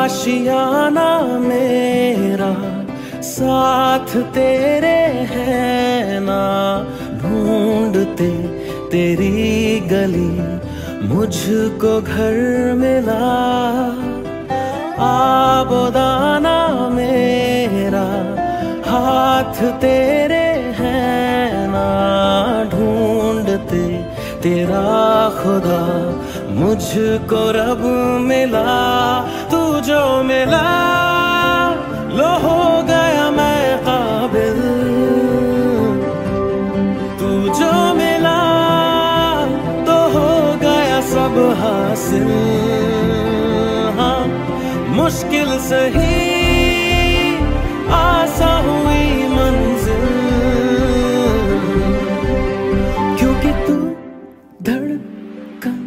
आशियाना मेरा साथ तेरे है ना, ढूंढते तेरी गली मुझको घर मिला। आबोदाना मेरा हाथ तेरे है ना, ढूंढते तेरा खुदा मुझको रब मिला। तू जो मिला लो हो गया मैं काबिल, तू जो मिला तो हो गया सब हासिल। हाँ मुश्किल सही आसा हुई मंजिल, क्योंकि तू धड़कन।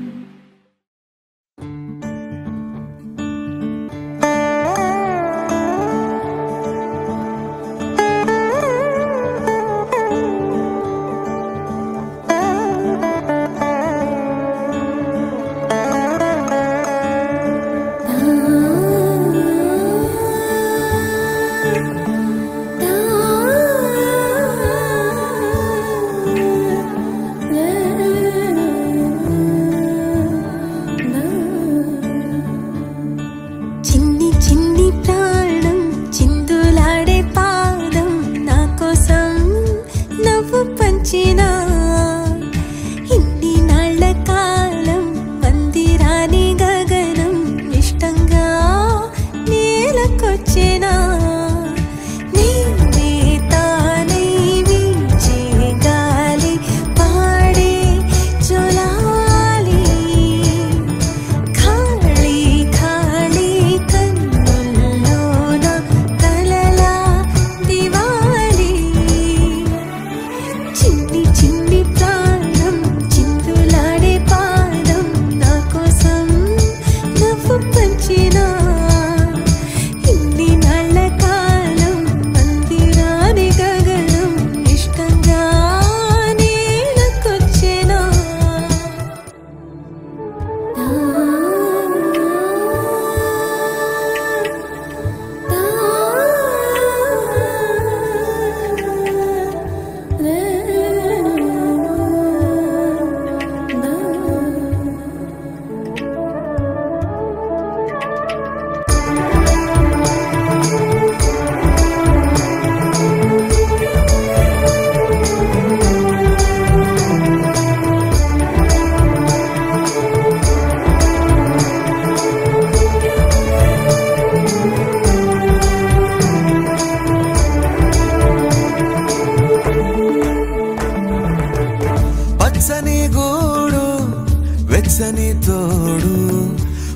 వెచ్చని తోడు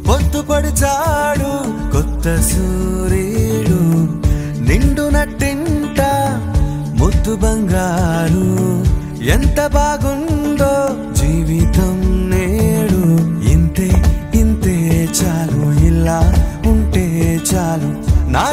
పొద్దుపడిచాడు కొత్త సూర్యుడు, నిండు నట్టింట ముద్దు బంగారు. ఎంత బాగుందో జీవితం నేడు, ఇంతే ఇంతే చాలు, ఇలా ఉంటే చాలు. నా